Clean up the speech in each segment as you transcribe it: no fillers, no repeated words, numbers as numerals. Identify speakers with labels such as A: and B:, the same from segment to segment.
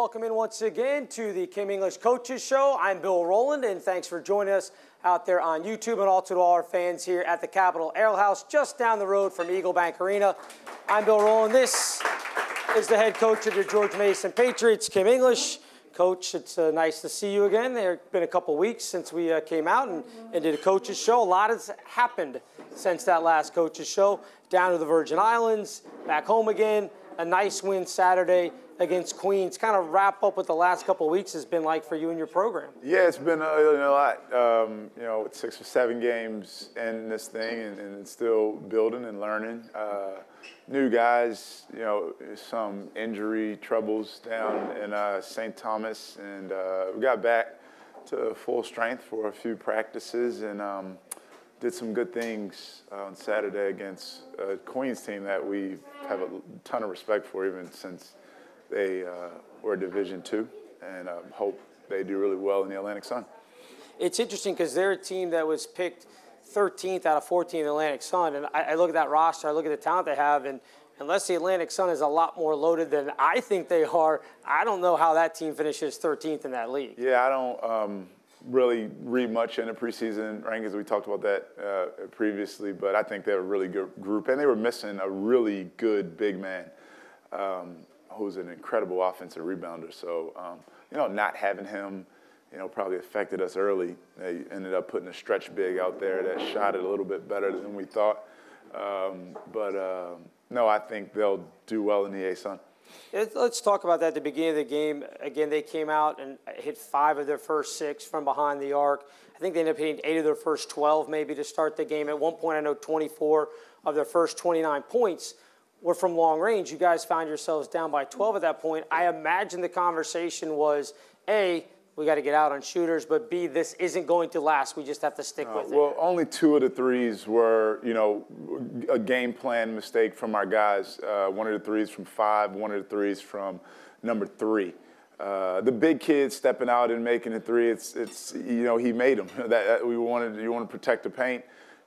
A: welcome in once again to the Kim English Coaches Show. I'm Bill Rowland, and thanks for joining us out there on YouTube and also to all our fans here at the Capitol Ale House, just down the road from Eagle Bank Arena. I'm Bill Rowland. This is the head coach of your George Mason Patriots, Kim English. Coach, it's nice to see you again. There have been a couple weeks since we came out and did a coaches show. A lot has happened since that last coaches show. Down to the Virgin Islands, back home again. A nice win Saturday against Queens. Kind of wrap up what the last couple of weeks has been like for you and your program.
B: Yeah, it's been a lot. You know, 6 or 7 games in this thing, and it's still building and learning. New guys, you know, some injury troubles down in St. Thomas, and we got back to full strength for a few practices and did some good things on Saturday against a Queens team that we have a ton of respect for, even since they were Division II, and hope they do really well in the Atlantic Sun.
A: It's interesting because they're a team that was picked 13th out of 14 in the Atlantic Sun, and I look at that roster, I look at the talent they have, and unless the Atlantic Sun is a lot more loaded than I think they are, I don't know how that team finishes 13th in that league.
B: Yeah, I don't really read much in the preseason rankings. We talked about that previously, but I think they're a really good group, and they were missing a really good big man who's an incredible offensive rebounder. So, you know, not having him, you know, probably affected us early. They ended up putting a stretch big out there that shot it a little bit better than we thought. No, I think they'll do well in the A-Sun.
A: Let's talk about that at the beginning of the game. Again, they came out and hit 5 of their first 6 from behind the arc. I think they ended up hitting 8 of their first 12 maybe to start the game. At one point, I know 24 of their first 29 points were from long range. You guys found yourselves down by 12 at that point. I imagine the conversation was, A, we got to get out on shooters, but B, this isn't going to last. We just have to stick with it.
B: Well, only 2 of the threes were, you know, a game plan mistake from our guys. One of the threes from 5, one of the threes from number 3. The big kid stepping out and making the 3, it's you know, he made them. You want to protect the paint.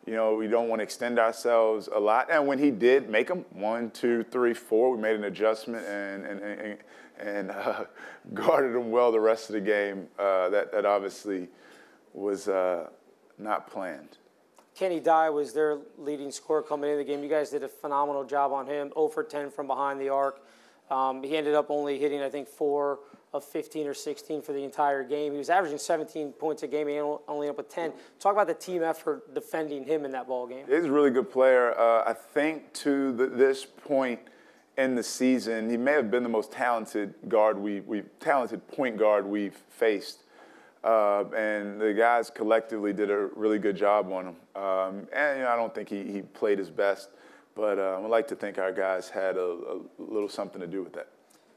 B: You know, we don't want to extend ourselves a lot. And when he did make them, 1, 2, 3, 4, we made an adjustment and guarded them well the rest of the game. That obviously was not planned.
A: Kenny Dye was their leading scorer coming into the game. You guys did a phenomenal job on him, 0 for 10 from behind the arc. He ended up only hitting, I think, 4 of 15 or 16 for the entire game. He was averaging 17 points a game. He only ended up with 10. Talk about the team effort defending him in that ball game.
B: He's a really good player. I think to this point in the season, he may have been the most talented point guard we've faced. And the guys collectively did a really good job on him. And you know, I don't think he played his best, but I'd like to think our guys had a little something to do with that.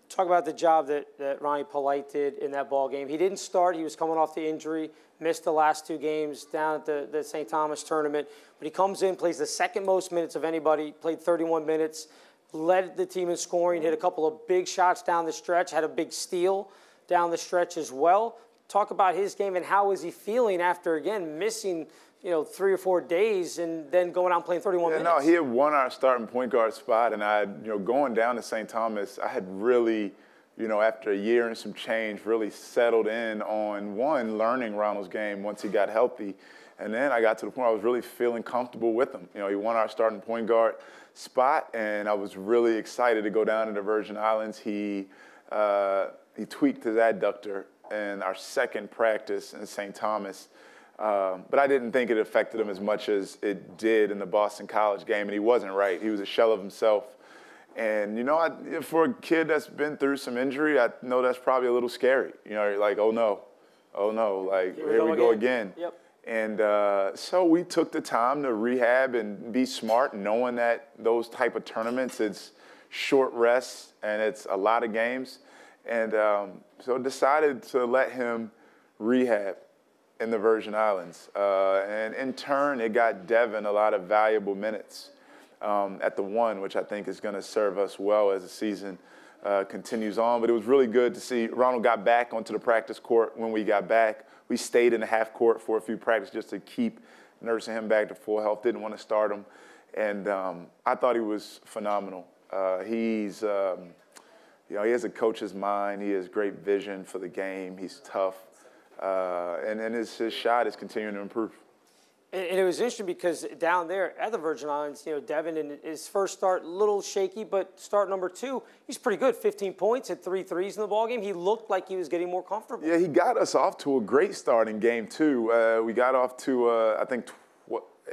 A: Talk about the job that Ronnie Polite did in that ball game. He didn't start. He was coming off the injury, missed the last 2 games down at the St. Thomas tournament. But he comes in, plays the second most minutes of anybody, played 31 minutes, led the team in scoring, hit a couple of big shots down the stretch, had a big steal down the stretch as well. Talk about his game and how is he feeling after, again, missing, you know, 3 or 4 days and then going out and playing 31 minutes.
B: No, he had won our starting point guard spot, and you know, going down to St. Thomas, I had really, you know, after a year and some change, really settled in on, learning Ronald's game once he got healthy. And then I got to the point where I was really feeling comfortable with him. You know, he won our starting point guard spot, and I was really excited to go down to the Virgin Islands. He tweaked his adductor in our second practice in St. Thomas. But I didn't think it affected him as much as it did in the Boston College game, and he wasn't right. He was a shell of himself. And, you know, for a kid that's been through some injury, I know that's probably a little scary. You know, you're like, oh, no, like, here we go again.
A: Yep.
B: And so we took the time to rehab and be smart, knowing that those type of tournaments, it's short rests and it's a lot of games. And so decided to let him rehab in the Virgin Islands. And in turn, it got Devin a lot of valuable minutes at the 1, which I think is going to serve us well as the season continues on. But it was really good to see Ronald got back onto the practice court when we got back. We stayed in the half court for a few practices just to keep nursing him back to full health. Didn't want to start him. And I thought he was phenomenal. He's You know, he has a coach's mind. He has great vision for the game. He's tough. And his shot is continuing to improve.
A: And it was interesting because down there at the Virgin Islands, you know, Devin in his first start, a little shaky, but start number 2, he's pretty good. 15 points, hit 3 threes in the ballgame. He looked like he was getting more comfortable.
B: Yeah, he got us off to a great start in game 2. We got off to, I think,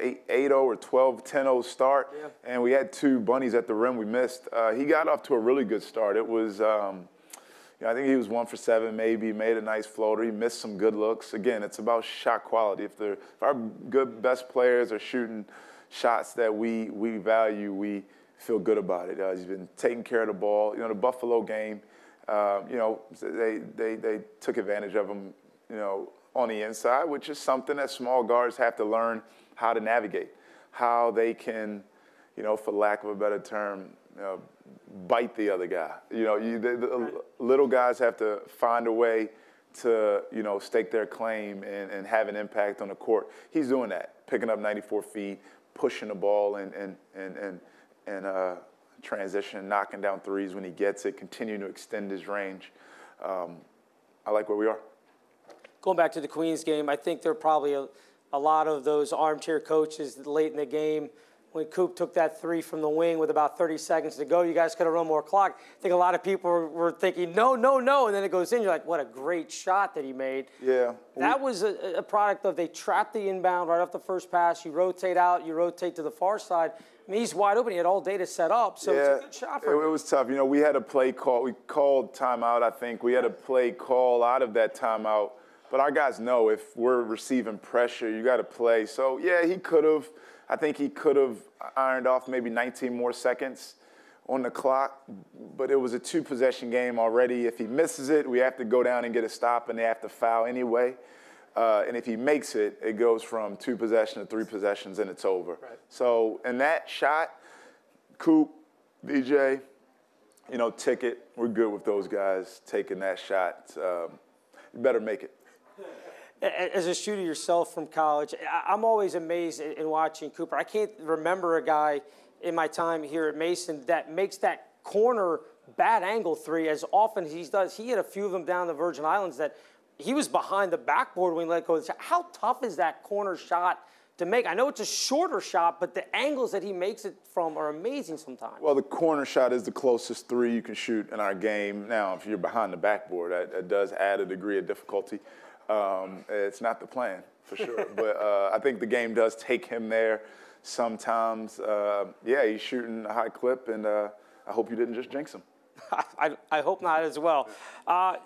B: 8-0 or 12-10-0 start,
A: yeah.
B: And we had 2 bunnies at the rim we missed. He got off to a really good start. It was, I think he was 1 for 7 maybe, made a nice floater. He missed some good looks. Again, it's about shot quality. If our best players are shooting shots that we value, we feel good about it. He's been taking care of the ball. You know, the Buffalo game, they took advantage of him, you know, on the inside, which is something that small guards have to learn how to navigate, how they can, you know, for lack of a better term, bite the other guy. You know, the little guys have to find a way to, you know, stake their claim and have an impact on the court. He's doing that, picking up 94 feet, pushing the ball and transition, knocking down threes when he gets it, continuing to extend his range. I like where we are.
A: Going back to the Queens game, I think there are probably a lot of those armchair coaches late in the game. When Coop took that 3 from the wing with about 30 seconds to go, you guys could have run more clock. I think a lot of people were thinking, no, no, no, and then it goes in. You're like, what a great shot that he made.
B: Yeah.
A: That was a product of they trap the inbound right off the first pass. You rotate out, you rotate to the far side. I mean, he's wide open. He had all day to set up, so it's a good shot for him.
B: It was tough. You know, we had a play call. We called timeout, I think. We had a play call out of that timeout. But our guys know if we're receiving pressure, you got to play. So, yeah, I think he could have ironed off maybe 19 more seconds on the clock, but it was a 2-possession game already. If he misses it, we have to go down and get a stop, and they have to foul anyway. And if he makes it, it goes from 2 possessions to 3 possessions, and it's over.
A: Right.
B: So, in that shot, Coop, VJ, you know, Ticket, we're good with those guys taking that shot. You better make it.
A: As a shooter yourself from college, I'm always amazed in watching Cooper. I can't remember a guy in my time here at Mason that makes that corner bad angle 3 as often as he does. He hit a few of them down the Virgin Islands that he was behind the backboard when he let go of the shot. How tough is that corner shot to make? I know it's a shorter shot, but the angles that he makes it from are amazing sometimes.
B: Well, the corner shot is the closest 3 you can shoot in our game. Now, if you're behind the backboard, that does add a degree of difficulty. It's not the plan, for sure. But I think the game does take him there sometimes. Yeah, he's shooting a high clip, and I hope you didn't just jinx him.
A: I hope not as well.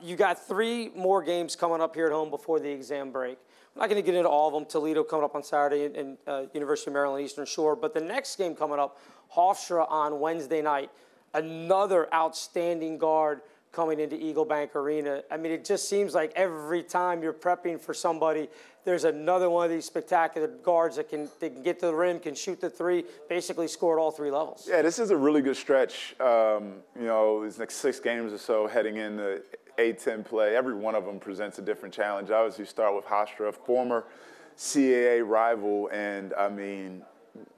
A: You got 3 more games coming up here at home before the exam break. I'm not going to get into all of them. Toledo coming up on Saturday and University of Maryland Eastern Shore. But the next game coming up, Hofstra on Wednesday night. Another outstanding guard coming into Eagle Bank Arena. I mean, it just seems like every time you're prepping for somebody, there's another one of these spectacular guards that can get to the rim, can shoot the 3, basically score at all 3 levels.
B: Yeah, this is a really good stretch. You know, these next 6 games or so heading into A-10 play. Every one of them presents a different challenge. Obviously, you start with Hofstra, former CAA rival, and I mean,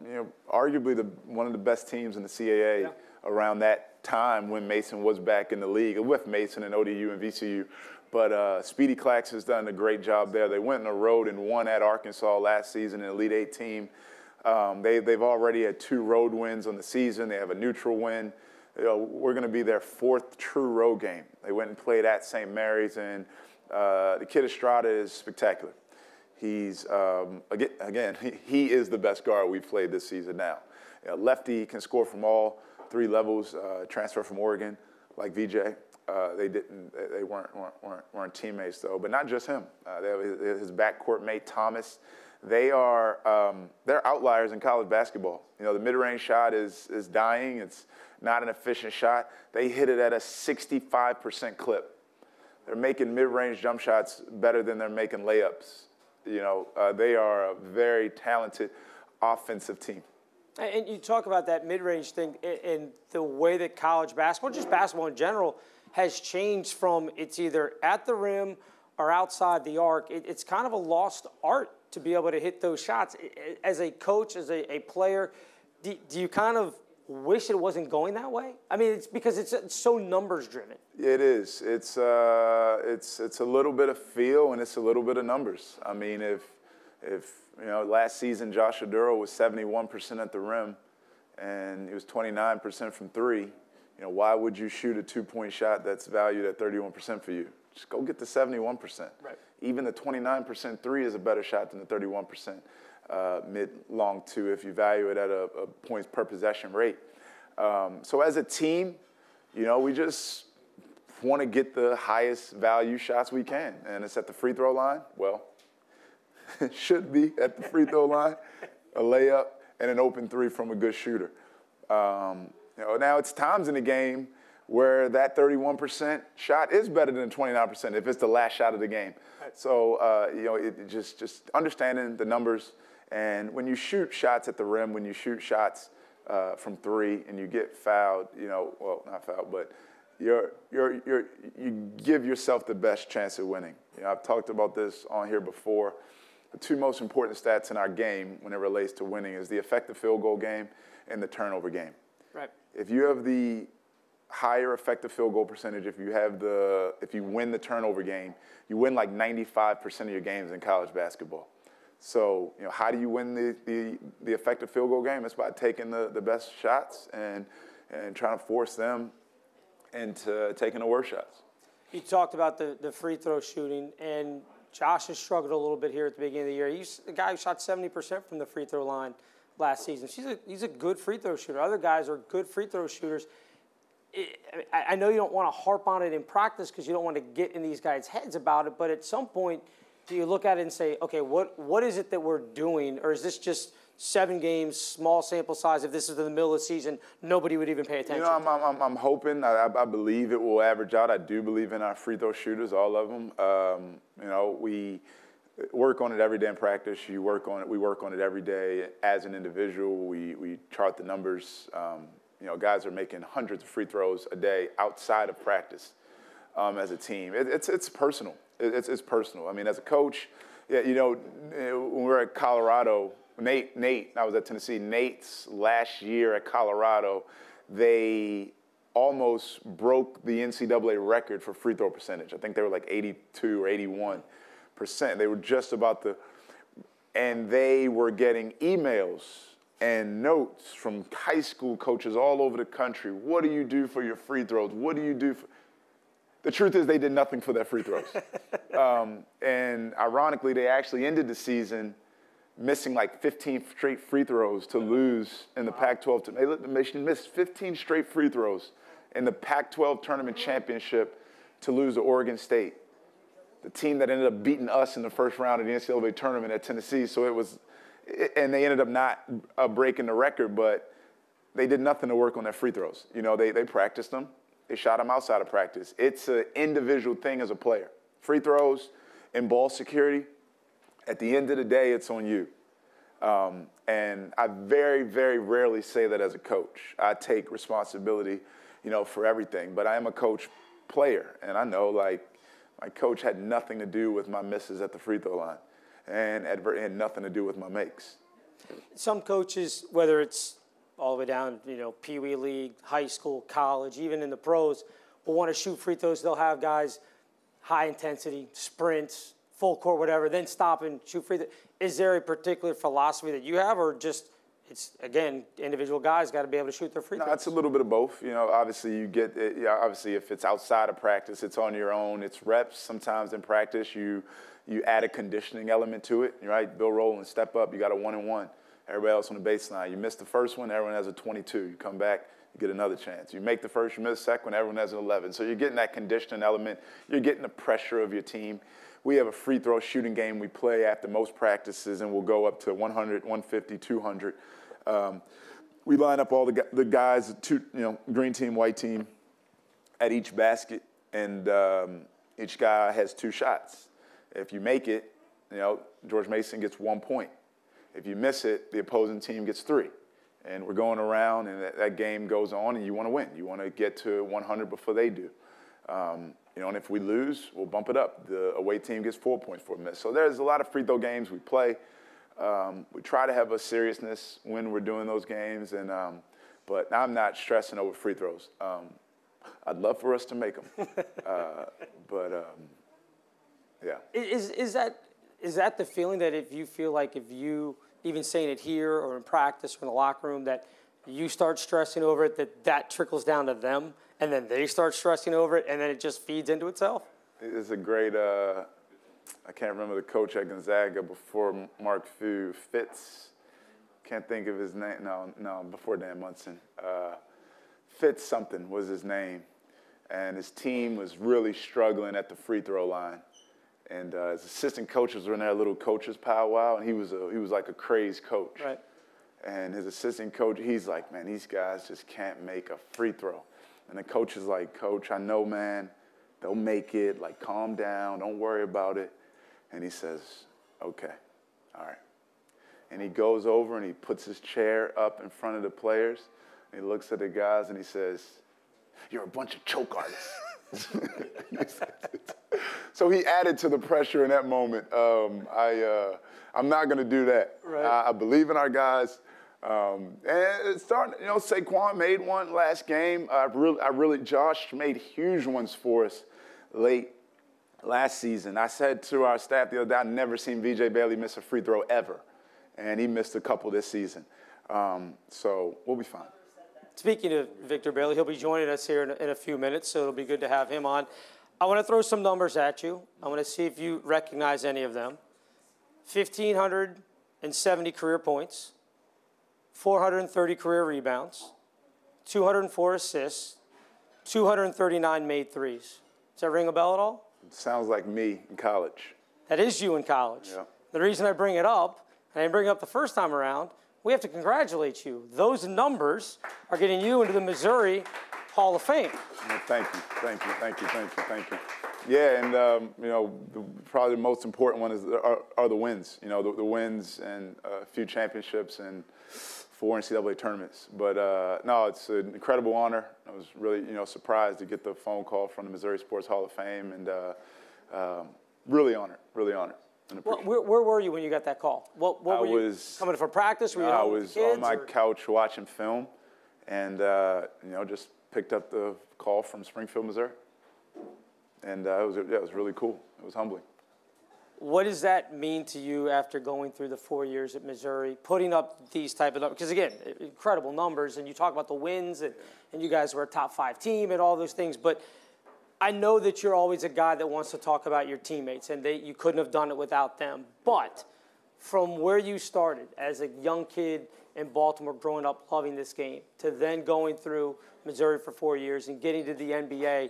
B: you know, arguably one of the best teams in the CAA around that time when Mason was back in the league, with Mason and ODU and VCU. But Speedy Clax has done a great job there. They went on the road and won at Arkansas last season, an Elite 8 team. They've already had 2 road wins on the season. They have a neutral win. You know, we're going to be their 4th true road game. They went and played at St. Mary's, and the kid Estrada is spectacular. He's, again, he is the best guard we've played this season now. You know, lefty, can score from all 3 levels, transfer from Oregon, like VJ. They weren't teammates though, but not just him. His backcourt mate Thomas. They're outliers in college basketball. You know, the mid-range shot is dying. It's not an efficient shot. They hit it at a 65% clip. They're making mid-range jump shots better than they're making layups. You know, they are a very talented offensive team.
A: And you talk about that mid-range thing and the way that college basketball, just basketball in general, has changed from it's either at the rim or outside the arc. It's kind of a lost art to be able to hit those shots. As a coach, as a player, do you kind of wish it wasn't going that way? I mean, it's because it's so numbers driven.
B: It is. It's a little bit of feel and it's a little bit of numbers. I mean, if last season Josh Oduro was 71% at the rim and he was 29% from three, why would you shoot a 2-point shot that's valued at 31% for you? Just go get the 71%.
A: Right.
B: Even the 29% three is a better shot than the 31% mid-long two if you value it at a points per possession rate. So as a team, we just want to get the highest value shots we can. And it's at the free throw line. Well, it should be at the free throw line, a layup, and an open three from a good shooter. Now it's times in the game where that 31% shot is better than 29% if it's the last shot of the game. So, just understanding the numbers. And when you shoot shots at the rim, when you shoot shots from three and you get fouled, well, not fouled, but you give yourself the best chance of winning. I've talked about this on here before. The two most important stats in our game when it relates to winning is the effective field goal game and the turnover game.
A: Right.
B: If you have the higher effective field goal percentage, if you win the turnover game, you win like 95% of your games in college basketball. So, how do you win the effective field goal game? It's by taking the best shots and trying to force them into taking the worst shots. You
A: talked about the free throw shooting, and Josh has struggled a little bit here at the beginning of the year. He's a guy who shot 70% from the free throw line last season. He's a good free throw shooter. Other guys are good free throw shooters. I know you don't want to harp on it in practice because you don't want to get in these guys' heads about it, but at some point, do you look at it and say, okay, what is it that we're doing? Or is this just 7 games, small sample size? If this is in the middle of the season, nobody would even pay attention.
B: I'm hoping. I believe it will average out. I do believe in our free throw shooters, all of them. We work on it every day in practice. We work on it every day as an individual. We chart the numbers. Guys are making hundreds of free throws a day outside of practice as a team. It's personal. It's personal. I mean, as a coach, when we were at Colorado, Nate, I was at Tennessee. Nate's last year at Colorado, they almost broke the NCAA record for free throw percentage. I think they were like 82 or 81%. They were just about and they were getting emails and notes from high school coaches all over the country. What do you do for your free throws? What do you do for... The truth is they did nothing for their free throws. And ironically, they actually ended the season missing like 15 straight free throws to lose in the Pac-12. They missed 15 straight free throws in the Pac-12 tournament championship to lose to Oregon State, the team that ended up beating us in the first round of the NCAA tournament at Tennessee. So and they ended up not breaking the record, but they did nothing to work on their free throws. They practiced them. They shot them outside of practice. It's an individual thing as a player. Free throws and ball security, at the end of the day, it's on you. And I very, very rarely say that as a coach. I take responsibility, for everything. But I am a coach player, and I know, like, my coach had nothing to do with my misses at the free throw line, and it had nothing to do with my makes.
A: Some coaches, whether it's all the way down, Pee Wee League, high school, college, even in the pros, will want to shoot free throws. They'll have guys high intensity, sprints, full court, whatever, then stop and shoot free throws. Is there a particular philosophy that you have, or just it's, again, individual guys got to be able to shoot their free throws?
B: No, it's a little bit of both. Obviously you get it, obviously if it's outside of practice, it's on your own. It's reps. Sometimes in practice you add a conditioning element to it, right? Bill Rowland, step up. You got a 1-and-1. Everybody else on the baseline. You miss the first one, everyone has a 22. You come back, you get another chance. You make the first, you miss the second, everyone has an 11. So you're getting that conditioning element. You're getting the pressure of your team. We have a free throw shooting game we play after most practices, and we'll go up to 100, 150, 200. We line up all the guys, green team, white team, at each basket, and each guy has 2 shots. If you make it, George Mason gets 1 point. If you miss it, the opposing team gets 3. And we're going around, and that game goes on, and you want to win. You want to get to 100 before they do. And if we lose, we'll bump it up. The away team gets 4 points for a miss. So there's a lot of free throw games we play. We try to have a seriousness when we're doing those games, but I'm not stressing over free throws. I'd love for us to make them, yeah.
A: Is that the feeling that if you even saying it here or in practice or in the locker room, that you start stressing over it, that trickles down to them, and then they start stressing over it, and then it just feeds into itself?
B: It's a great, I can't remember the coach at Gonzaga before Mark Few, Fitz, can't think of his name, no, before Dan Munson. Fitz something was his name, and his team was really struggling at the free throw line. And his assistant coaches were in their little coaches powwow, and he was like a crazed coach.
A: Right.
B: And his assistant coach, he's like, man, these guys just can't make a free throw. And the coach is like, Coach, I know, man, they'll make it. Like, calm down, don't worry about it. And he says, okay, all right. And he goes over and he puts his chair up in front of the players. And he looks at the guys and he says, you're a bunch of choke artists. So he added to the pressure in that moment. I'm not going to do that.
A: Right.
B: I believe in our guys. And it's starting, Saquon made one last game. Josh made huge ones for us late last season. I said to our staff the other day, I've never seen VJ Bailey miss a free throw ever. And he missed a couple this season. So we'll be fine.
A: Speaking of Victor Bailey, he'll be joining us here in a few minutes, so it'll be good to have him on. I want to throw some numbers at you. I want to see if you recognize any of them. 1,570 career points, 430 career rebounds, 204 assists, 239 made threes. Does that ring a bell at all?
B: It sounds like me in college.
A: That is you in college.
B: Yeah.
A: The reason I bring it up, and I didn't bring it up the first time around, we have to congratulate you. Those numbers are getting you into the Missouri Hall of Fame.
B: Well, thank you. Yeah, and probably the most important one are the wins. The wins and a few championships and 4 NCAA tournaments. But no, it's an incredible honor. I was really surprised to get the phone call from the Missouri Sports Hall of Fame, and really honored.
A: Well, where were you when you got that call? What were you coming for practice? Were you
B: I
A: home with
B: was
A: the kids,
B: on my
A: or?
B: couch watching film, and just picked up the call from Springfield, Missouri, and it was really cool. It was humbling.
A: What does that mean to you after going through the 4 years at Missouri, putting up these type of numbers? Because again, incredible numbers, and you talk about the wins, and you guys were a top 5 team and all those things, but I know that you're always a guy that wants to talk about your teammates, and you couldn't have done it without them. But from where you started as a young kid in Baltimore, growing up loving this game, to then going through Missouri for 4 years and getting to the NBA,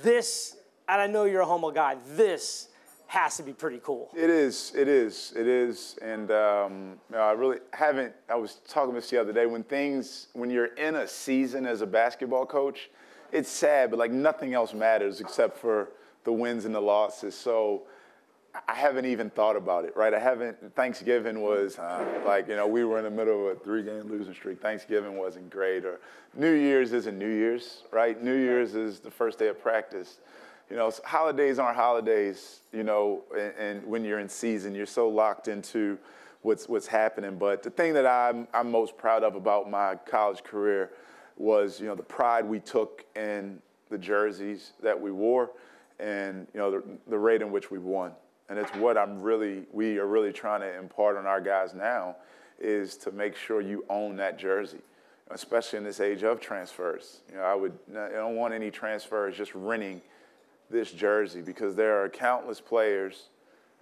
A: this, and I know you're a humble guy, this has to be pretty cool.
B: It is. And I really haven't, I was talking about this the other day, when you're in a season as a basketball coach, it's sad, but like nothing else matters except for the wins and the losses. So I haven't even thought about it, right? Thanksgiving was we were in the middle of a 3-game losing streak. Thanksgiving wasn't great, or New Year's isn't New Year's, right? New Year's is the first day of practice. Holidays aren't holidays, and when you're in season, you're so locked into what's happening. But the thing that I'm most proud of about my college career was, the pride we took in the jerseys that we wore, and, the rate in which we won. And it's what we are really trying to impart on our guys now, is to make sure you own that jersey, especially in this age of transfers. I don't want any transfers just renting this jersey, because there are countless players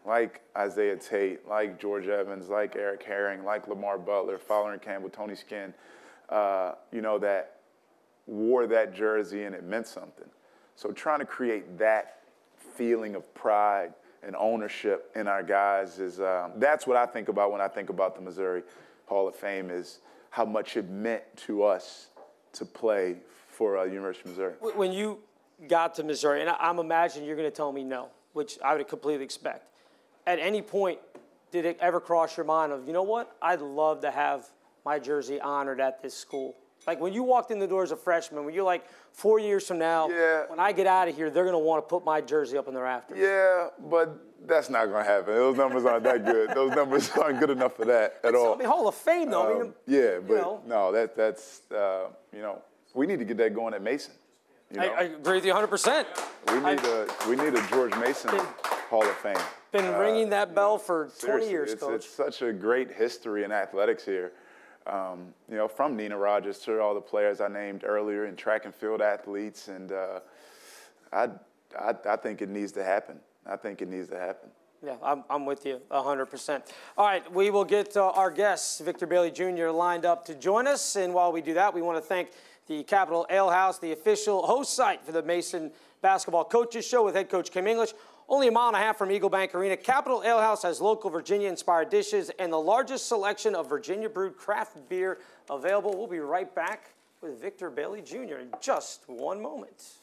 B: like Isaiah Tate, like George Evans, like Eric Herring, like Lamar Butler, Fowler and Campbell, Tony Skinn, that wore that jersey and it meant something. So trying to create that feeling of pride and ownership in our guys is that's what I think about when I think about the Missouri Hall of Fame, is how much it meant to us to play for University of Missouri.
A: When you got to Missouri, and I'm imagining you're going to tell me no, which I would completely expect. At any point, did it ever cross your mind of, I'd love to have my jersey honored at this school? Like when you walked in the door as a freshman, when you're like 4 years from now,
B: Yeah.
A: when I get out of here, they're going to want to put my jersey up in the rafters.
B: Yeah, but that's not going to happen. Those numbers aren't that good. Those numbers aren't good enough for that at all.
A: I mean, Hall of Fame, though.
B: Yeah, but
A: know.
B: no, that's we need to get that going at Mason.
A: I agree with you 100%.
B: We need a George Mason Hall of Fame.
A: Been ringing that bell for 20 years, Coach.
B: It's such a great history in athletics here. From Nina Rogers to all the players I named earlier and track and field athletes, and I think it needs to happen. I think it needs to happen.
A: Yeah, I'm with you 100%. All right, we will get our guests, Victor Bailey Jr., lined up to join us. And while we do that, we want to thank the Capital Ale House, the official host site for the Mason Basketball Coaches Show with head coach Kim English. Only a mile and a half from Eagle Bank Arena, Capital Ale House has local Virginia-inspired dishes and the largest selection of Virginia-brewed craft beer available. We'll be right back with Victor Bailey Jr. in just one moment.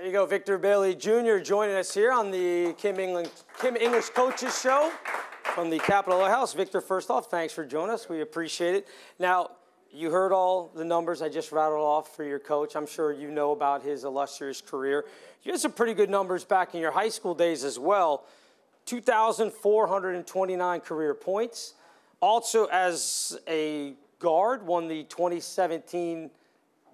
A: There you go, Victor Bailey Jr. joining us here on the Kim English Coaches Show from the Capital Ale House. Victor, first off, thanks for joining us. We appreciate it. Now, you heard all the numbers I just rattled off for your coach. I'm sure you know about his illustrious career. You had some pretty good numbers back in your high school days as well. 2,429 career points. Also, as a guard, won the 2017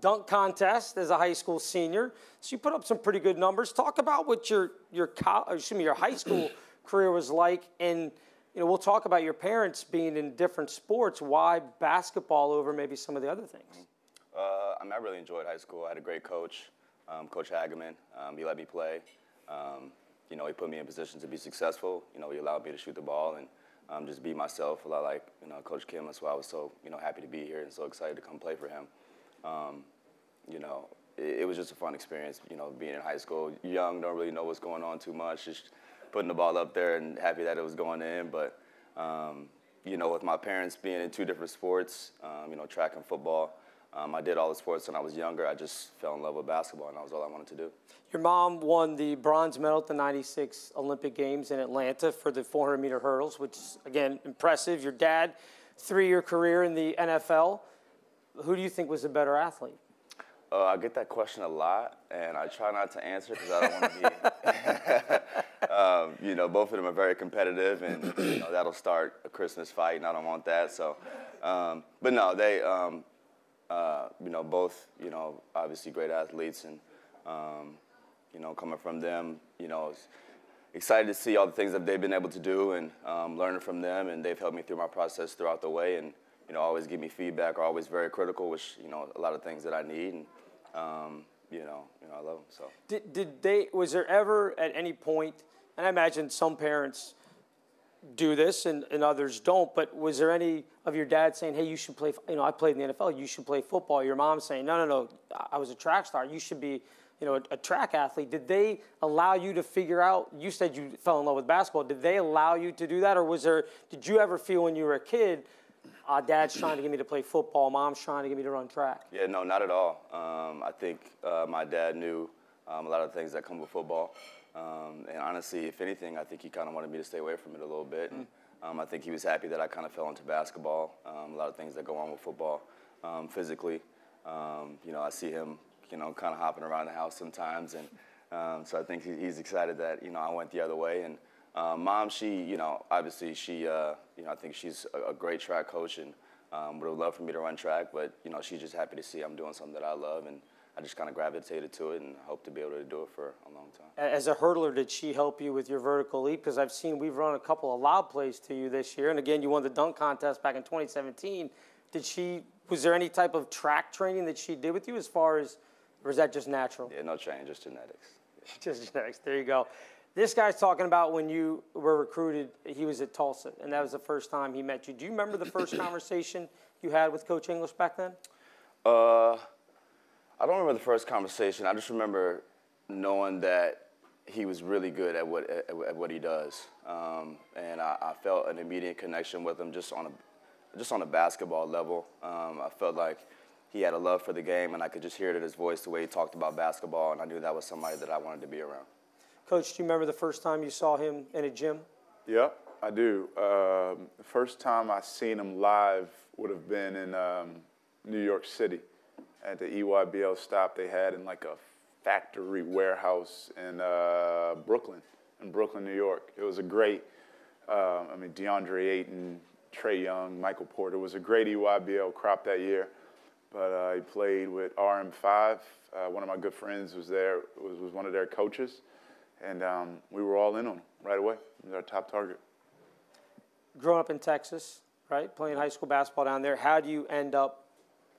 A: dunk contest as a high school senior. So you put up some pretty good numbers. Talk about what your high school career was like, and we'll talk about your parents being in different sports. Why basketball over maybe some of the other things?
C: I really enjoyed high school. I had a great coach, Coach Hageman. He let me play. He put me in positions to be successful. He allowed me to shoot the ball and just be myself, a lot like Coach Kim. That's why I was so happy to be here and so excited to come play for him. It was just a fun experience, being in high school. Young, don't really know what's going on too much, just putting the ball up there and happy that it was going in. But, with my parents being in two different sports, track and football, I did all the sports when I was younger. I just fell in love with basketball, and that was all I wanted to do.
A: Your mom won the bronze medal at the '96 Olympic Games in Atlanta for the 400-meter hurdles, which is, again, impressive. Your dad, 3-year career in the NFL. Who do you think was a better athlete?
C: I get that question a lot, and I try not to answer because I don't want to be. Both of them are very competitive, and that'll start a Christmas fight, and I don't want that. So, but no, they, both, obviously great athletes, and coming from them, excited to see all the things that they've been able to do, and learning from them, and they've helped me through my process throughout the way, and always give me feedback, are always very critical, which, a lot of things that I need, and, I love them, so.
A: Was there ever at any point, and I imagine some parents do this and others don't, but was there any of your dad saying, hey, you should play, I played in the NFL, you should play football? Your mom saying, no, I was a track star, you should be, a track athlete. Did they allow you to figure out, you said you fell in love with basketball, did they allow you to do that, or did you ever feel when you were a kid, Dad's trying to get me to play football, Mom's trying to get me to run track?
C: Yeah, no, not at all. I think my dad knew a lot of things that come with football. And honestly, if anything, I think he kind of wanted me to stay away from it a little bit. And, I think he was happy that I kind of fell into basketball. A lot of things that go on with football physically. I see him, kind of hopping around the house sometimes. And so I think he's excited that, I went the other way. And Mom, she, obviously she, I think she's a great track coach, and would have loved for me to run track, but, you know, she's just happy to see I'm doing something that I love, and I just kind of gravitated to it and hope to be able to do it for a long time.
A: As a hurdler, did she help you with your vertical leap? Because I've seen we've run a couple of lob plays to you this year, and again, you won the dunk contest back in 2017. Was there any type of track training that she did with you as far as, or is that just natural?
C: Yeah, no training, just genetics. Yeah.
A: Just genetics, there you go. This guy's talking about when you were recruited, he was at Tulsa, and that was the first time he met you. Do you remember the first conversation you had with Coach English back then?
C: I don't remember the first conversation. I just remember knowing that he was really good at what he does, and I felt an immediate connection with him just on a basketball level. I felt like he had a love for the game, and I could just hear it in his voice the way he talked about basketball, and I knew that was somebody that I wanted to be around.
A: Coach, do you remember the first time you saw him in a gym?
B: Yep, I do. The first time I seen him live would have been in New York City at the EYBL stop they had in like a factory warehouse in Brooklyn, New York. It was a great, DeAndre Ayton, Trae Young, Michael Porter. It was a great EYBL crop that year. But he played with RM5. One of my good friends was there, was one of their coaches. And we were all in on him right away. He was our top target.
A: Growing up in Texas, right, playing high school basketball down there, how do you end up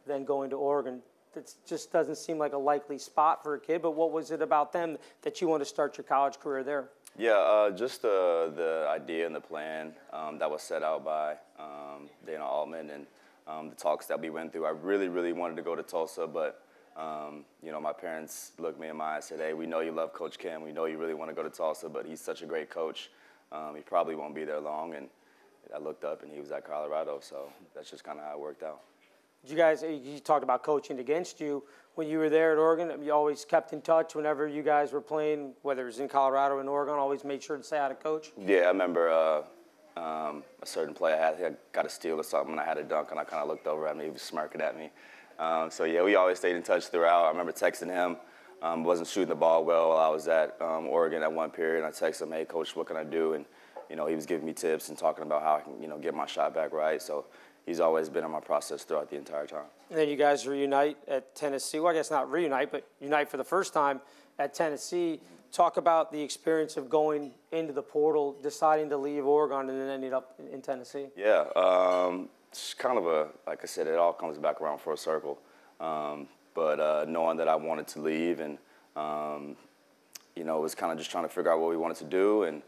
A: then going to Oregon? It just doesn't seem like a likely spot for a kid, but what was it about them that you want to start your college career there?
C: Yeah, just the idea and the plan that was set out by Dana Altman and the talks that we went through. I really, really wanted to go to Tulsa, but my parents looked me in my eyes and said, hey, we know you love Coach Kim. We know you really want to go to Tulsa, but he's such a great coach. He probably won't be there long. And I looked up, and he was at Colorado, so that's just kind of how it worked out.
A: You talked about coaching against you. When you were there at Oregon, you always kept in touch whenever you guys were playing, whether it was in Colorado or in Oregon, always made sure to say hi to Coach?
C: Yeah, I remember a certain play I got a steal or something, and I had a dunk, and I kind of looked over at me. He was smirking at me. Yeah, we always stayed in touch throughout. I remember texting him. Wasn't shooting the ball well while I was at Oregon at one period. And I texted him, hey, Coach, what can I do? And, he was giving me tips and talking about how I can, get my shot back right. So he's always been in my process throughout the entire time.
A: And then you guys reunite at Tennessee. Well, I guess not reunite, but unite for the first time at Tennessee. Talk about the experience of going into the portal, deciding to leave Oregon, and then ending up in Tennessee.
C: Yeah, it's kind of like I said, it all comes back around for a circle. But knowing that I wanted to leave and, was kind of just trying to figure out what we wanted to do. And,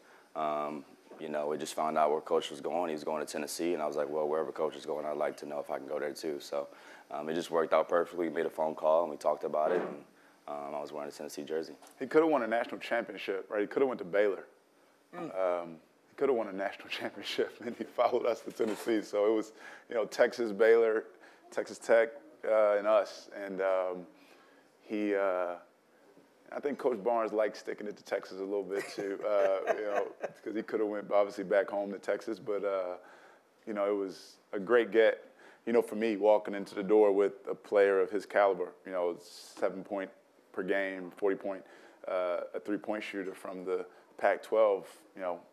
C: we just found out where Coach was going. He was going to Tennessee. And I was like, well, wherever Coach is going, I'd like to know if I can go there too. So it just worked out perfectly. We made a phone call, and we talked about it. And I was wearing a Tennessee jersey.
B: He could have won a national championship, right? He could have went to Baylor. He could have won a national championship, and he followed us to Tennessee. So it was, Texas, Baylor, Texas Tech, and us. And I think Coach Barnes liked sticking it to Texas a little bit too, because he could have went obviously back home to Texas. But, it was a great get, for me walking into the door with a player of his caliber, 7 point per game, 40 point, a 3-point shooter from the Pac-12,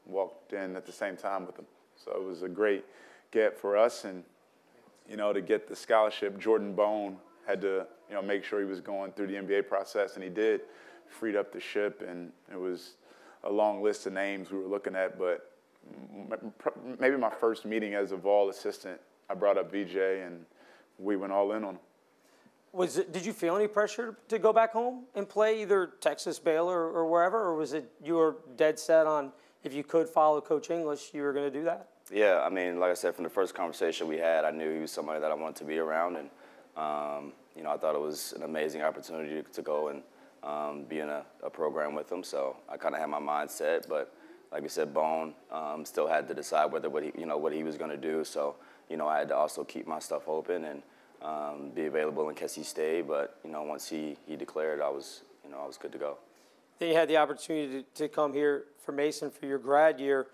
B: walked in at the same time with him. So it was a great get for us. And, to get the scholarship, Jordan Bone had to, make sure he was going through the NBA process, and he did. Freed up the ship, and it was a long list of names we were looking at. But maybe my first meeting as a Vol assistant, I brought up VJ, and we went all in on him.
A: Did you feel any pressure to go back home and play either Texas, Baylor, or wherever, or was it you were dead set on if you could follow Coach English, you were going to do that?
C: Yeah, like I said, from the first conversation we had, I knew he was somebody that I wanted to be around, and I thought it was an amazing opportunity to go and be in a program with him. So I kind of had my mind set, but like we said, Bone still had to decide what he was going to do. So I had to also keep my stuff open and be available in case he stayed. But once he declared, I was good to go.
A: Then you had the opportunity to come here for Mason for your grad year.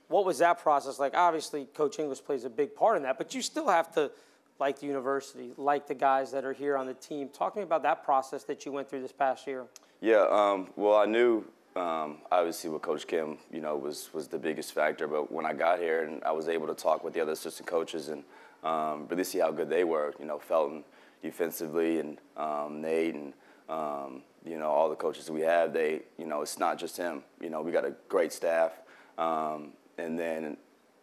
A: What was that process like? Obviously, Coach English plays a big part in that, but you still have to like the university, like the guys that are here on the team. Talk to me about that process that you went through this past year.
C: Yeah, well, I knew obviously with Coach Kim, you know, was the biggest factor. But when I got here and I was able to talk with the other assistant coaches and really see how good they were, you know, Felton defensively and Nate and you know, all the coaches we have, they, you know, it's not just him. You know, we got a great staff, and then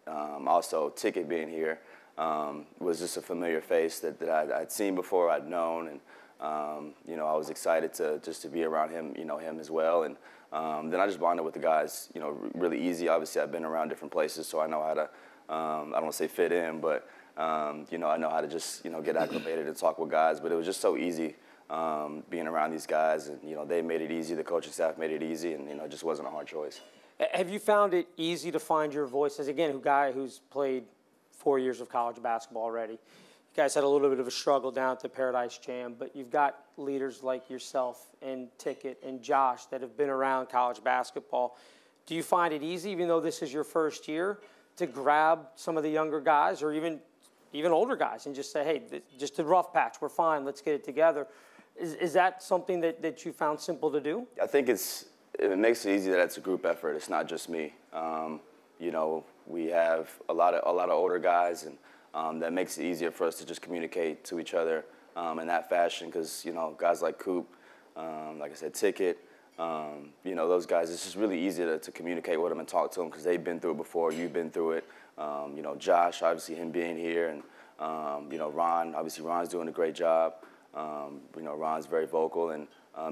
C: also Ticket being here was just a familiar face that I'd seen before, I'd known, and you know, I was excited to be around him, you know, him as well, and then I just bonded with the guys, you know, really easy. Obviously, I've been around different places, so I know how to, I don't want to say fit in, but you know, I know how to just, you know, get acclimated and talk with guys. But it was just so easy being around these guys, and you know, they made it easy. The coaching staff made it easy, and you know, it just wasn't a hard choice.
A: Have you found it easy to find your voice as, again, a guy who's played 4 years of college basketball already? You guys had a little bit of a struggle down at the Paradise Jam, but you've got leaders like yourself and Ticket and Josh that have been around college basketball. Do you find it easy, even though this is your first year, to grab some of the younger guys or even older guys and just say, hey, just a rough patch, we're fine, let's get it together? Is that something that you found simple to do?
C: I think it makes it easy that it's a group effort. It's not just me. You know, we have a lot of older guys, and that makes it easier for us to just communicate to each other in that fashion. Because you know, guys like Coop, like I said, Ticket, you know, those guys. It's just really easy to communicate with them and talk to them because they've been through it before. You've been through it. You know, Josh, obviously him being here, and you know, Ron. Obviously, Ron's doing a great job. You know, Ron's very vocal, and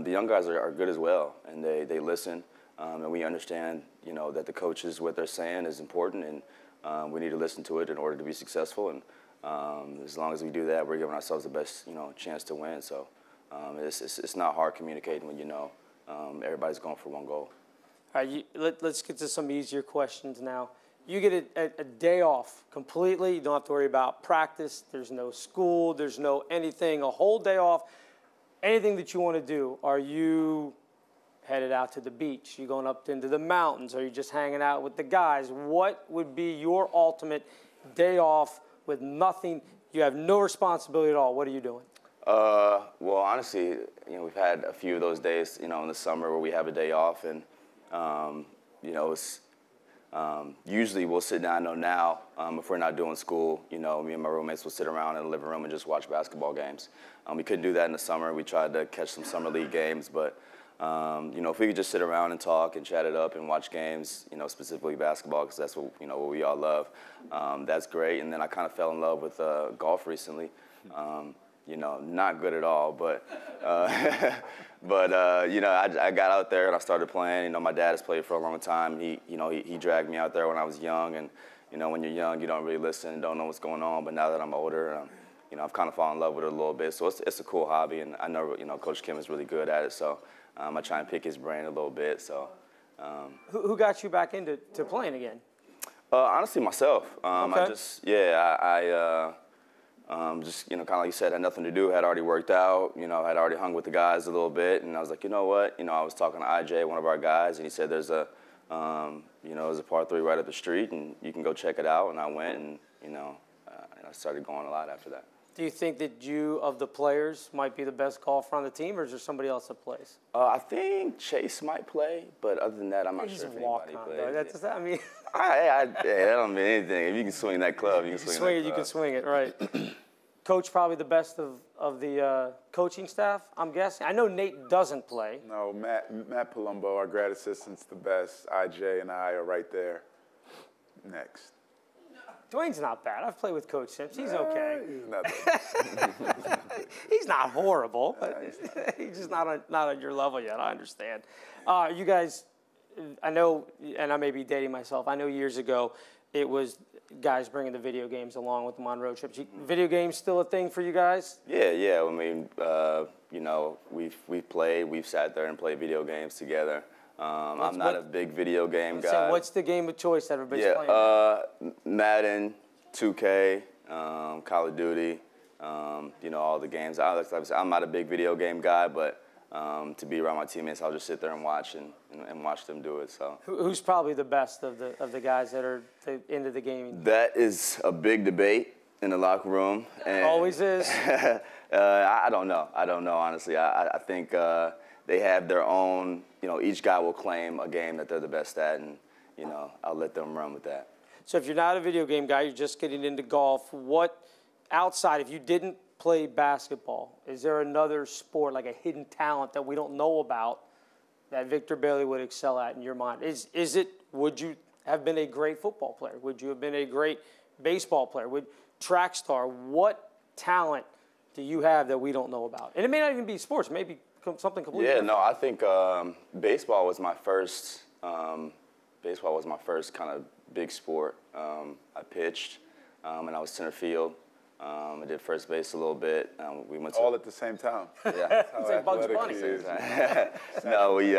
C: the young guys are good as well, and they listen, and we understand, you know, that the coaches, what they're saying is important, and we need to listen to it in order to be successful, and as long as we do that, we're giving ourselves the best, you know, chance to win. So it's not hard communicating when you know everybody's going for one goal.
A: All right, let's get to some easier questions now. You get a day off completely. You don't have to worry about practice. There's no school. There's no anything. A whole day off. Anything that you want to do. Are you headed out to the beach? You going up into the mountains? Are you just hanging out with the guys? What would be your ultimate day off with nothing? You have no responsibility at all. What are you doing?
C: Well, honestly, you know, we've had a few of those days, you know, in the summer where we have a day off, and you know, it's usually we'll sit down. I know now, if we're not doing school, you know, me and my roommates will sit around in the living room and just watch basketball games. We couldn't do that in the summer. We tried to catch some summer league games, but you know, if we could just sit around and talk and chat it up and watch games, you know, specifically basketball, because that's what, you know, what we all love. That's great. And then I kind of fell in love with golf recently. You know, not good at all, but you know, I got out there and I started playing. You know, my dad has played for a long time. He dragged me out there when I was young, and you know, when you're young, you don't really listen and don't know what's going on. But now that I'm older, you know, I've kind of fallen in love with it a little bit. So it's a cool hobby, and I know, you know, Coach Kim is really good at it. So I try and pick his brain a little bit. So
A: who got you back into playing again?
C: Honestly, myself.
A: Okay.
C: I just just, you know, kind of like you said, had nothing to do, had already worked out, you know, had already hung with the guys a little bit, and I was like, you know what, you know, I was talking to IJ, one of our guys, and he said there's a, you know, there's a par 3 right up the street, and you can go check it out, and I went, and, you know, I started going a lot after that.
A: Do you think that you, of the players, might be the best golfer on the team, or is there somebody else that plays?
C: I think Chase might play, but other than that, I'm not
A: He's
C: sure
A: a
C: if anybody
A: walk-on,
C: plays.
A: though. That's, I mean,
C: that don't mean anything. If you can swing that club, you can swing that club.
A: You can swing it, right. Coach, probably the best of the coaching staff, I'm guessing. I know Nate doesn't play.
B: No, Matt Palumbo, our grad assistant's the best. IJ and I are right there next.
A: Dwayne's not bad. I've played with Coach Sims. He's okay.
B: He's not bad.
A: He's not horrible, but he's just not on your level yet. I understand. You guys, I know, and I may be dating myself, I know years ago it was guys bringing the video games along with them on road trips. Video games still a thing for you guys?
C: Yeah. I mean, you know, we've played, we've sat there and played video games together. I'm not a big video game guy.
A: So what's the game of choice that everybody's playing?
C: Madden, 2K, Call of Duty, you know, all the games. I'm not a big video game guy, but to be around my teammates, I'll just sit there and watch and watch them do it. So
A: who's probably the best of the guys that are into the gaming?
C: That is a big debate in the locker room. And
A: always is.
C: I don't know. I don't know, honestly. I think they have their own, each guy will claim a game that they're the best at, and, I'll let them run with that.
A: So if you're not a video game guy, you're just getting into golf, what outside, if you didn't play basketball, is there another sport, like a hidden talent that we don't know about that Victor Bailey would excel at in your mind? Would you have been a great football player? Would you have been a great baseball player? Track star? What talent do you have that we don't know about? And it may not even be sports, maybe something completely different.
C: I think baseball was my first kind of big sport. I pitched, and I was center field. I did first base a little bit. We went
B: all at the same time.
C: Yeah,
A: it's like Bugs Bunny.
C: No, we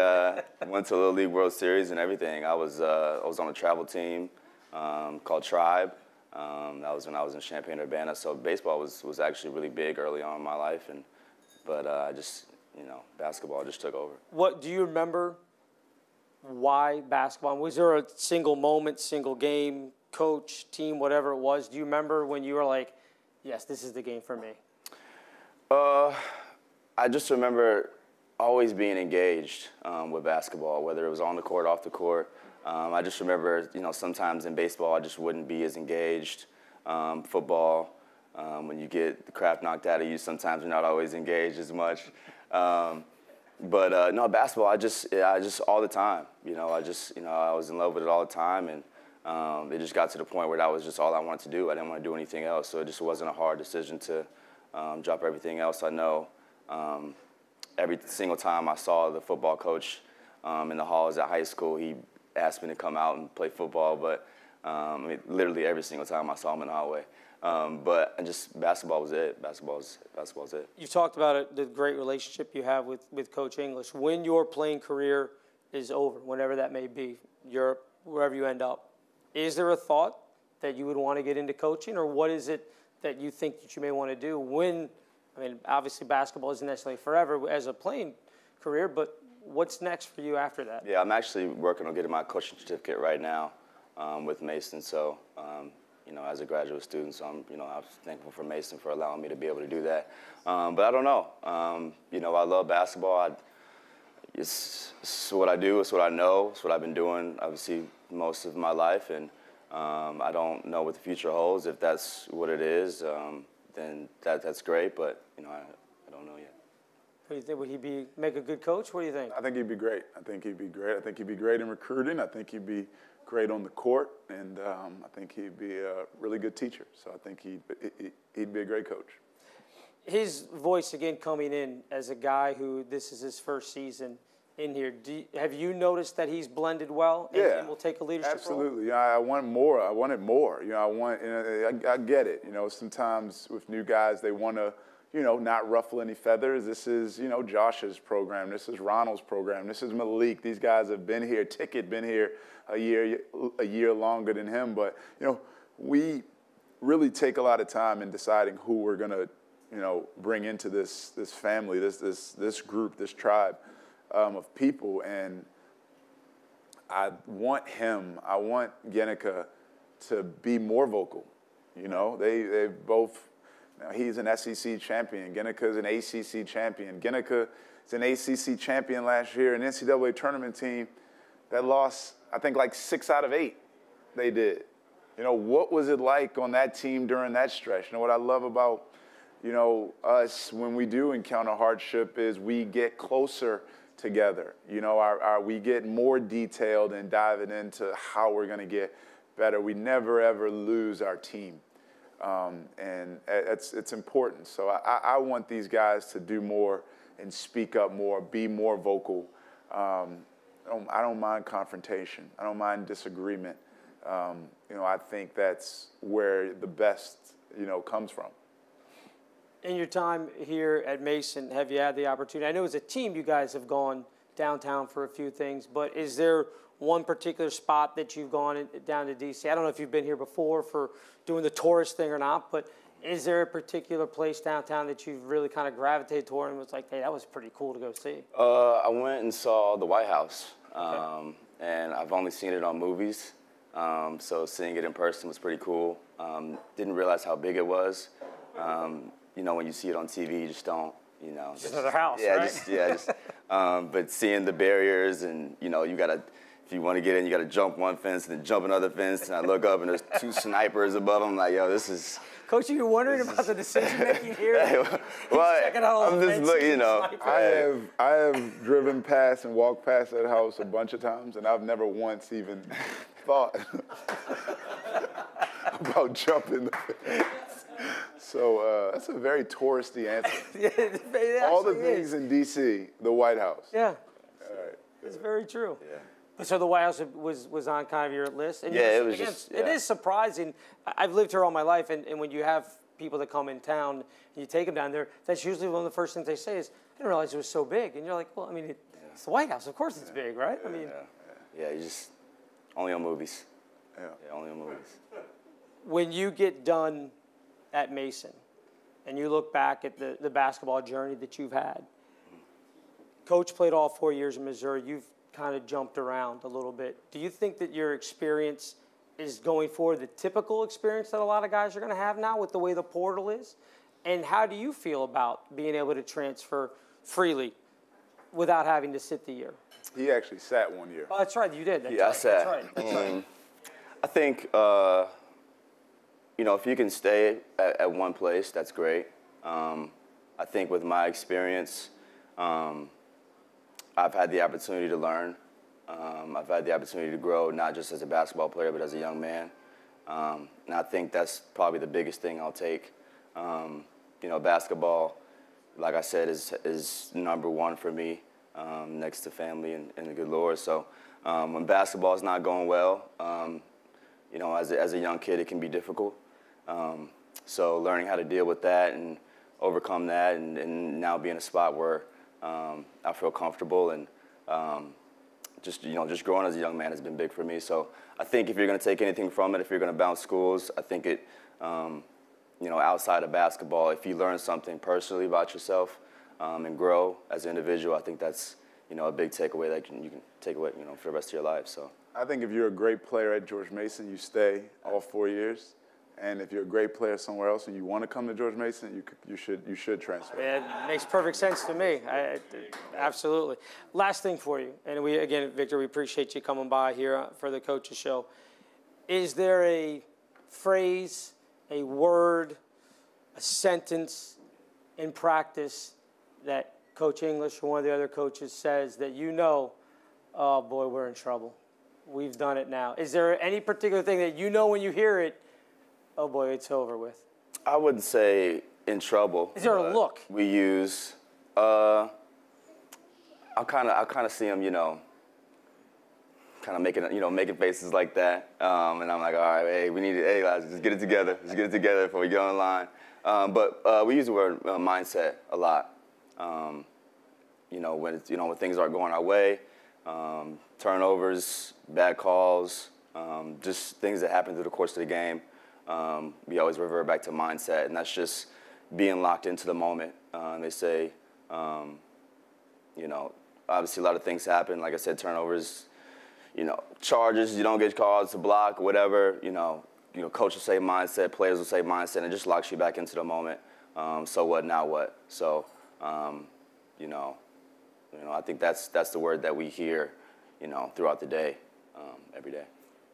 C: went to Little League World Series and everything. I was on a travel team called Tribe. That was when I was in Champaign-Urbana. So baseball was actually really big early on in my life, but I just basketball just took over.
A: What do you remember? Why basketball? Was there a single moment, single game, coach, team, whatever it was? Do you remember when you were like, yes, this is the game for me?
C: I just remember always being engaged with basketball, whether it was on the court, off the court. I just remember, sometimes in baseball I just wouldn't be as engaged. Football, when you get the crap knocked out of you, sometimes you're not always engaged as much. But no, basketball, I just all the time. I was in love with it all the time, and it just got to the point where that was just all I wanted to do. I didn't want to do anything else, so it just wasn't a hard decision to drop everything else I know. Every single time I saw the football coach in the halls at high school, he asked me to come out and play football, but literally every single time I saw him in the hallway. But basketball was it. Basketball was it.
A: You talked about it, the great relationship you have with Coach English. When your playing career is over, whenever that may be, Europe, wherever you end up, is there a thought that you would want to get into coaching, or what is it that you think that you may want to do obviously basketball isn't necessarily forever as a playing career, but what's next for you after that?
C: Yeah, I'm actually working on getting my coaching certificate right now with Mason. So, as a graduate student, so I'm thankful for Mason for allowing me to be able to do that. But I don't know. I love basketball. It's what I do. It's what I know. It's what I've been doing, obviously, most of my life. And I don't know what the future holds. If that's what it is, then that's great. But, I don't know yet.
A: What do you think? Would he make a good coach? What do you think?
B: I think he'd be great. I think he'd be great in recruiting. I think he'd be great on the court, and I think he'd be a really good teacher. So I think he'd be a great coach.
A: His voice, again, coming in as a guy who this is his first season in here. Have you noticed that he's blended well and will take a leadership role?
B: Absolutely. I want more. I want it more. I get it. Sometimes with new guys, they want to, not ruffle any feathers. This is, Josh's program. This is Ronald's program. This is Malik. These guys have been here. Ticket been here a year longer than him. But, we really take a lot of time in deciding who we're going to, bring into this family, this group, this tribe of people. And I want Giannika to be more vocal. They both. Now, he's an SEC champion. Ginnika's an ACC champion. Giannika is an ACC champion last year, an NCAA tournament team that lost, I think, like 6 out of 8 they did. What was it like on that team during that stretch? What I love about, us when we do encounter hardship is we get closer together. We get more detailed in diving into how we're going to get better. We never, ever lose our team. And it's important. So I want these guys to do more and speak up more, be more vocal. I don't mind confrontation. I don't mind disagreement. I think that's where the best, comes from.
A: In your time here at Mason, have you had the opportunity? I know as a team you guys have gone downtown for a few things, but is there one particular spot that you've gone down to D.C.? I don't know if you've been here before for doing the tourist thing or not, but is there a particular place downtown that you've really kind of gravitated toward and was like, hey, that was pretty cool to go see?
C: I went and saw the White House, and I've only seen it on movies, so seeing it in person was pretty cool. Didn't realize how big it was. When you see it on TV, you just don't you know.
A: Just another house,
C: yeah,
A: right?
C: But seeing the barriers and, you know, you got to, if you want to get in, you got to jump one fence and then jump another fence. And I look up and there's 2 snipers above. I'm like, yo, this is.
A: Coach, are you wondering about the decision making here?
C: Well,
A: checking out all
C: I'm
A: the
C: just
A: fences
C: looking, you
A: and
C: know.
A: snipers.
B: I have driven past and walked past that house a bunch of times, and I've never once even thought about jumping the fence. So that's a very touristy answer.
A: It
B: All the
A: actually
B: things
A: is.
B: in D.C., the White House.
A: Yeah,
B: All right.
A: it's very true.
C: Yeah.
A: So the White House was on kind of your list? And
C: Yeah,
A: you-
C: it was
A: again,
C: just,
A: It
C: yeah.
A: is surprising. I've lived here all my life, and when you have people that come in town and you take them down there, that's usually one of the first things they say is, I didn't realize it was so big. And you're like, well, I mean, it's the White House. Of course it's big, right? I mean,
C: Yeah, you just, only on movies.
B: Yeah.
C: Yeah, only on movies.
A: when you get done at Mason and you look back at the basketball journey that you've had, Coach played all 4 years in Missouri. You've kind of jumped around a little bit. Do you think that your experience is going forward the typical experience that a lot of guys are going to have now with the way the portal is? And how do you feel about being able to transfer freely without having to sit the year?
B: He actually sat 1 year.
A: Oh, that's right. You did. That's
C: Yeah, I
A: right.
C: sat.
A: That's right. That's right.
C: I think, you know, if you can stay at one place, that's great. I think with my experience, I've had the opportunity to learn. I've had the opportunity to grow, not just as a basketball player, but as a young man. And I think that's probably the biggest thing I'll take. You know, basketball, like I said, is number one for me, next to family and the good Lord. So when basketball is not going well, you know, as a young kid, it can be difficult. So learning how to deal with that and overcome that, and now be in a spot where I feel comfortable, and just growing as a young man has been big for me. So I think if you're going to take anything from it, if you're going to bounce schools, I think it, you know, outside of basketball, if you learn something personally about yourself and grow as an individual, I think that's, you know, a big takeaway that you can take away, you know, for the rest of your life. So
B: I think if you're a great player at George Mason, you stay all 4 years. And if you're a great player somewhere else and you want to come to George Mason, you should transfer.
A: It makes perfect sense to me. Absolutely. Last thing for you, and again, Victor, we appreciate you coming by here for the Coaches Show. Is there a phrase, a word, a sentence in practice that Coach English or one of the other coaches says that you know, oh boy, we're in trouble. We've done it now. Is there any particular thing that you know when you hear it, oh boy, it's over with?
C: I wouldn't say in trouble.
A: Is there a look?
C: We use, I'll kind of see him, you know, kind of making faces like that. And I'm like, all right, hey, hey, guys, just get it together. Let's get it together before we go online. But we use the word mindset a lot. You know, when things aren't going our way, turnovers, bad calls, just things that happen through the course of the game. We always revert back to mindset, and that's just being locked into the moment. They say, you know, obviously a lot of things happen. Like I said, turnovers, you know, charges, you don't get called to block, whatever. You know, coach will say mindset, players will say mindset, and it just locks you back into the moment. So what, now what? So, you know, I think that's the word that we hear, you know, throughout the day, every day.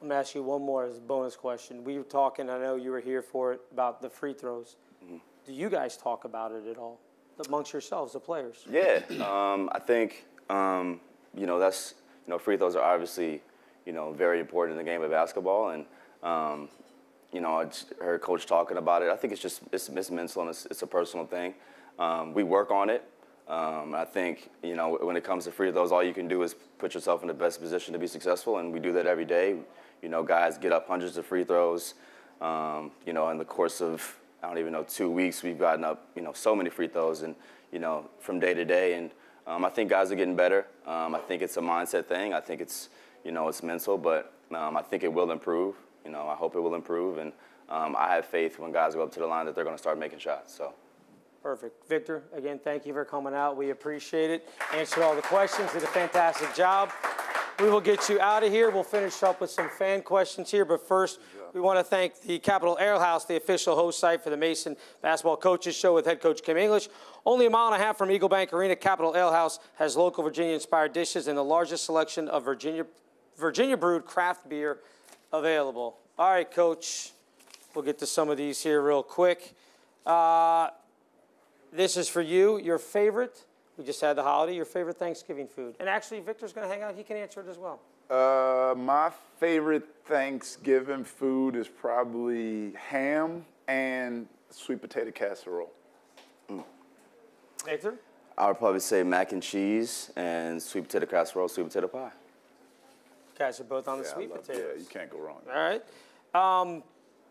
A: I'm going to ask you one more as a bonus question. We were talking, I know you were here for it, about the free throws. Mm-hmm. Do you guys talk about it at all amongst yourselves, the players?
C: Yeah, I think, you know, free throws are obviously, you know, very important in the game of basketball. And, you know, I heard Coach talking about it. I think it's mental and it's a personal thing. We work on it. I think, you know, when it comes to free throws, all you can do is put yourself in the best position to be successful, and we do that every day. You know, guys get up hundreds of free throws. You know, in the course of, I don't even know, 2 weeks, we've gotten up, you know, so many free throws, and, you know, from day to day. And I think guys are getting better. I think it's a mindset thing. I think it's, you know, it's mental, but I think it will improve. You know, I hope it will improve, and I have faith when guys go up to the line that they're going to start making shots. So.
A: Perfect. Victor, again, thank you for coming out. We appreciate it. Answered all the questions. Did a fantastic job. We will get you out of here. We'll finish up with some fan questions here. But first, We want to thank the Capitol Ale House, the official host site for the Mason Basketball Coaches Show with head coach Kim English. Only a mile and a half from Eagle Bank Arena, Capitol Ale House has local Virginia-inspired dishes and the largest selection of Virginia-brewed craft beer available. All right, Coach, we'll get to some of these here real quick. This is for you, your favorite. We just had the holiday, your favorite Thanksgiving food. And actually, Victor's going to hang out. He can answer it as well.
B: My favorite Thanksgiving food is probably ham and sweet potato casserole.
A: Victor?
C: I would probably say mac and cheese and sweet potato casserole, sweet potato pie.
A: You guys are both on the sweet potatoes.
B: Yeah, you can't go wrong.
A: All right.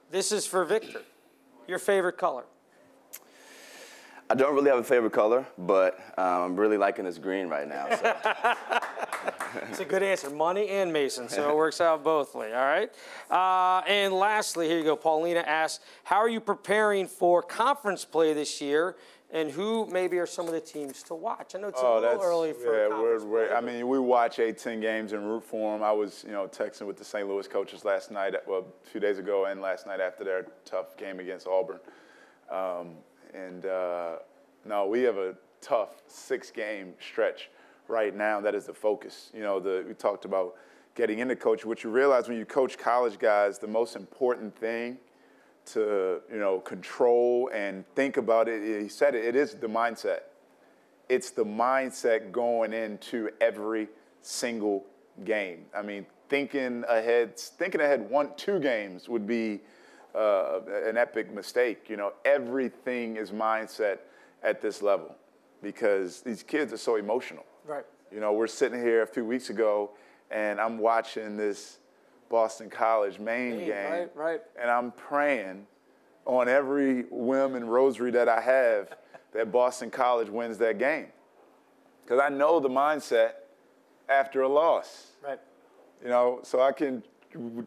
A: This is for Victor. Your favorite color?
C: I don't really have a favorite color, but I'm really liking this green right now. So.
A: It's a good answer. Money and Mason, so it works out both ways, all right? And lastly, here you go. Paulina asks, how are you preparing for conference play this year, and who maybe are some of the teams to watch? I know it's a little early for conference play.
B: I mean, we watch 8-10 games and root for them. I was, texting with the St. Louis coaches last night, a few days ago, and last night after their tough game against Auburn. No, we have a tough 6-game stretch right now. That is the focus. We talked about getting into coaching. What you realize when you coach college guys, the most important thing to, control and think about it, he said it is the mindset. It's the mindset going into every single game. I mean, thinking ahead 2 games would be an epic mistake. Everything is mindset at this level because these kids are so emotional.
A: Right.
B: We're sitting here a few weeks ago, and I'm watching this Boston College Maine game,
A: right.
B: And I'm praying on every whim and rosary that I have that Boston College wins that game because I know the mindset after a loss.
A: Right.
B: So I can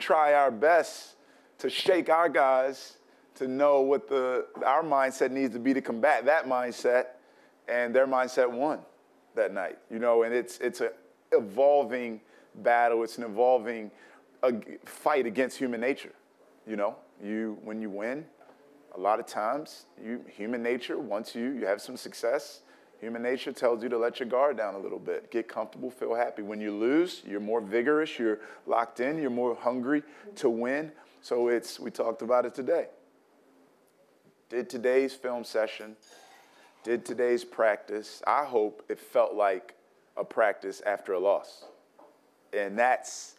B: try our best to shake our guys to know what our mindset needs to be to combat that mindset, and their mindset won that night. And it's an evolving battle. It's an evolving fight against human nature. When you win, a lot of times, human nature, once you have some success, human nature tells you to let your guard down a little bit, get comfortable, feel happy. When you lose, you're more vigorous, you're locked in, you're more hungry to win. So we talked about it today. Did today's film session, did today's practice. I hope it felt like a practice after a loss. And that's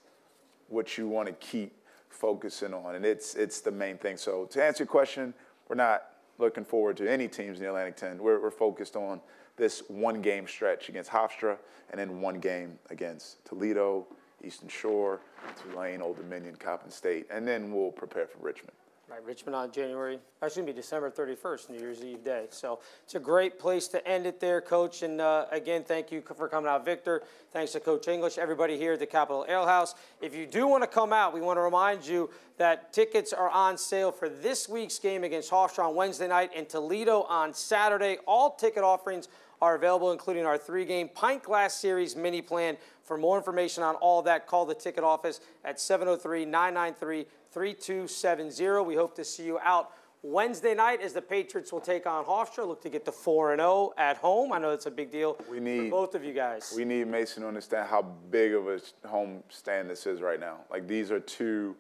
B: what you want to keep focusing on. And it's the main thing. So to answer your question, we're not looking forward to any teams in the Atlantic 10. We're focused on this 1-game stretch against Hofstra and then 1 game against Toledo, Eastern Shore, Tulane, Old Dominion, Coppin State. And then we'll prepare for Richmond.
A: Right, Richmond on December 31st, New Year's Eve day. So it's a great place to end it there, Coach. And again, thank you for coming out, Victor. Thanks to Coach English, everybody here at the Capitol Ale House. If you do want to come out, we want to remind you that tickets are on sale for this week's game against Hofstra on Wednesday night and Toledo on Saturday. All ticket offerings are available, including our 3-game Pint Glass Series mini plan. For more information on all that, call the ticket office at 703-993-3270. We hope to see you out Wednesday night as the Patriots will take on Hofstra. Look to get to 4-0 at home. I know it's a big deal for both of you guys.
B: We need Mason to understand how big of a home stand this is right now. Like, these are 2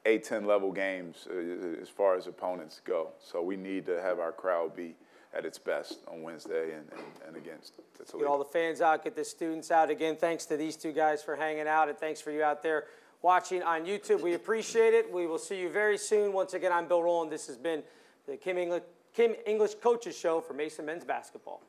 B: A-10 level games as far as opponents go. So we need to have our crowd be at its best on Wednesday and against Toledo.
A: Get all the fans out, get the students out. Again, thanks to these 2 guys for hanging out, and thanks for you out there watching on YouTube. We appreciate it. We will see you very soon. Once again, I'm Bill Rowland. This has been the Kim English Coaches Show for Mason Men's Basketball.